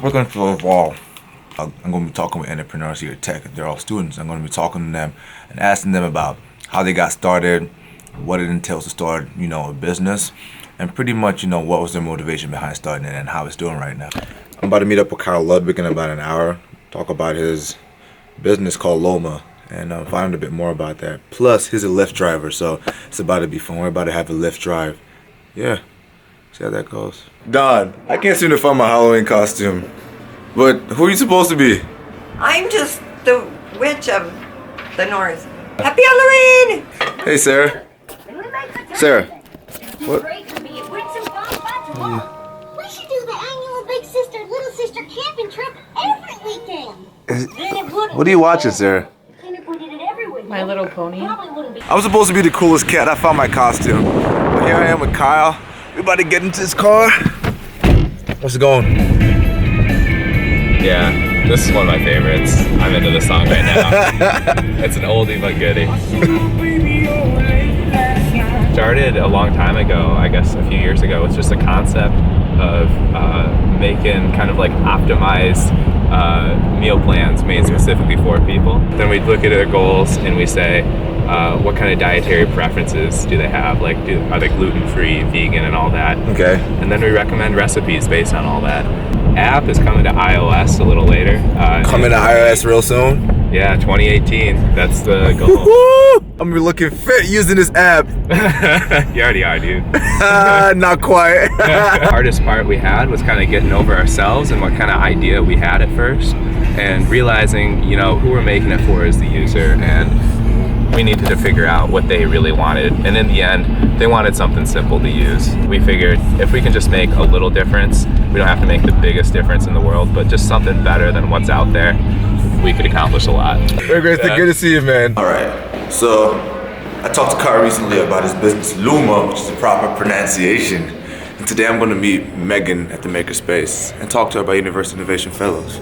we're going to evolve. I'm going to be talking with entrepreneurs here at Tech. They're all students. I'm going to be talking to them and asking them about how they got started, what it entails to start, a business, and pretty much, what was their motivation behind starting it and how it's doing right now. I'm about to meet up with Kyle Ludwig in about an hour, talk about his business called Loma, and find out a bit more about that. Plus, he's a Lyft driver, so it's about to be fun. We're about to have a Lyft drive. Yeah, see how that goes. Don, I can't seem to find my Halloween costume. But who are you supposed to be? I'm just the witch of the north. Happy Halloween! Hey, Sarah. Sarah. What? We should do the annual Big Sister, Little Sister camping trip every weekend. What are you watching, Sarah? My Little Pony. I was supposed to be the coolest cat. I found my costume. But here I am with Kyle. We're about to get into this car. How's it going? Yeah, this is one of my favorites. I'm into this song right now. It's an oldie but goodie. Started a long time ago, I guess a few years ago, with just a concept of making kind of like optimized meal plans made specifically for people. Then we'd look at their goals and we say, what kind of dietary preferences do they have? Like, are they gluten-free, vegan, and all that? Okay. And then we recommend recipes based on all that. App is coming to iOS a little later. Coming to iOS real soon? Yeah, 2018. That's the goal. I'm gonna be looking fit using this app. You already are, dude. Not quite. Hardest part we had was kind of getting over ourselves and what kind of idea we had at first, and realizing, who we're making it for is the user, and we needed to figure out what they really wanted. And in the end, they wanted something simple to use. We figured if we can just make a little difference, we don't have to make the biggest difference in the world, but just something better than what's out there, we could accomplish a lot. Very great. Good to see you, man. All right. So I talked to Kyle recently about his business, Luma, which is the proper pronunciation. And today I'm going to meet Megan at the Makerspace and talk to her about University Innovation Fellows.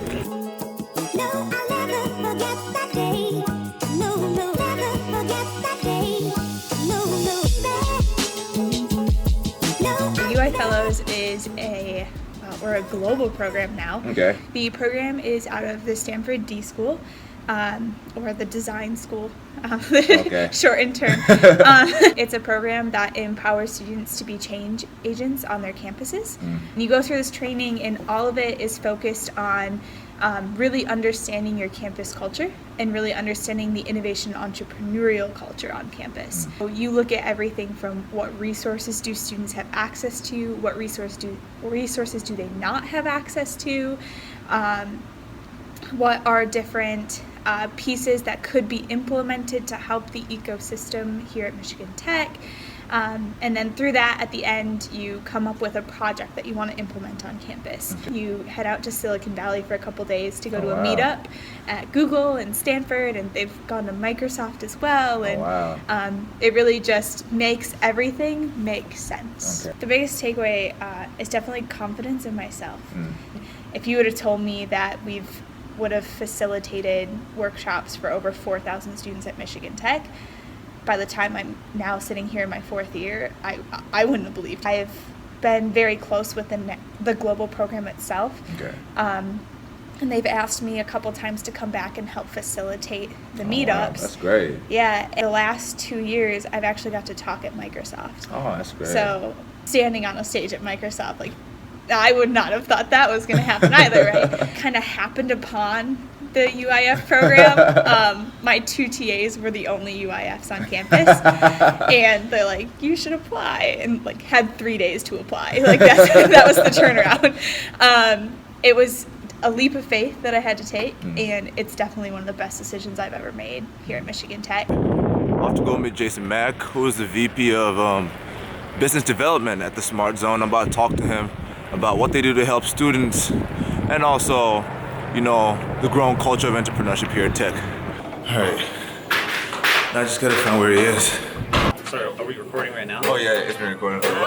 UI Fellows is we're a global program now. Okay. The program is out of the Stanford D School, or the Design School, shortened term. It's a program that empowers students to be change agents on their campuses. And you go through this training, and all of it is focused on really understanding your campus culture and really understanding the innovation entrepreneurial culture on campus. So you look at everything from what resources do students have access to, what resources do they not have access to, what are different pieces that could be implemented to help the ecosystem here at Michigan Tech. And then through that, at the end, you come up with a project that you want to implement on campus. You head out to Silicon Valley for a couple days to go to a meetup at Google and Stanford, and they've gone to Microsoft as well. And it really just makes everything make sense. The biggest takeaway is definitely confidence in myself. If you would have told me that would have facilitated workshops for over 4,000 students at Michigan Tech, by the time I'm now sitting here in my fourth year, I wouldn't have believed. I've been very close with the global program itself. And they've asked me a couple times to come back and help facilitate the meetups. Wow, that's great. Yeah, in the last 2 years, I've actually got to talk at Microsoft. Oh, that's great. So standing on a stage at Microsoft, I would not have thought that was going to happen either, right? Kind of happened upon the UIF program. My two TAs were the only UIFs on campus, and they're like, you should apply, and had 3 days to apply. That was the turnaround. It was a leap of faith that I had to take, and it's definitely one of the best decisions I've ever made here at Michigan Tech. I'll have to go meet Jason Mack, who is the VP of Business Development at the Smart Zone. I'm about to talk to him about what they do to help students and also, the growing culture of entrepreneurship here at Tech. All right. Now I just gotta find where he is. Sorry, are we recording right now? Oh yeah, it's been recording for a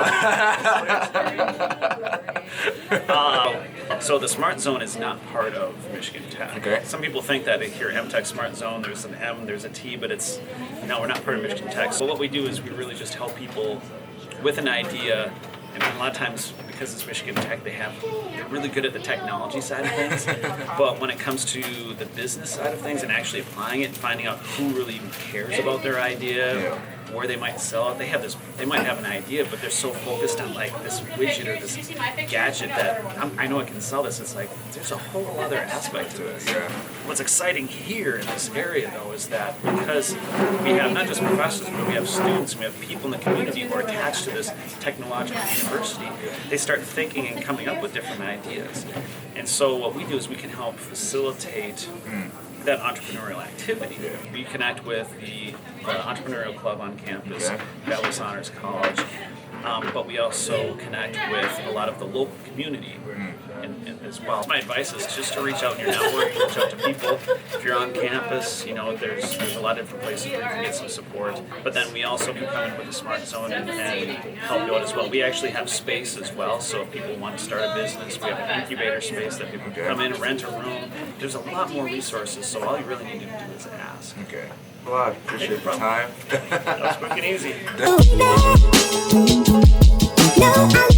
while. So the Smart Zone is not part of Michigan Tech. Okay. Some people think that here at MTech Smart Zone, there's an M, there's a T, but we're not part of Michigan Tech. So what we do is we really just help people with an idea, and a lot of times because it's Michigan Tech, they're really good at the technology side of things, but when it comes to the business side of things and actually applying it and finding out who really cares about their idea, where they might sell it, they might have an idea, but they're so focused on like this widget or this gadget that I know I can sell this. It's like there's a whole other aspect to this. What's exciting here in this area though is that because we have not just professors, but we have students, we have people in the community who are attached to this technological university, they start thinking and coming up with different ideas. And so what we do is we can help facilitate that entrepreneurial activity. We connect with the entrepreneurial club on campus, Valley Honors College, but we also connect with a lot of the local community and as well. My advice is just to reach out in your network, reach out to people. If you're on campus, you know, there's a lot of different places where you can get some support. But then we also can come in with the Smart Zone and help you out as well. We actually have space as well, so if people want to start a business, we have an incubator space that people can come in, rent a room. There's a lot more resources, so all you really need to do is ask. Okay. Well, I appreciate the time. That was quick and easy. No,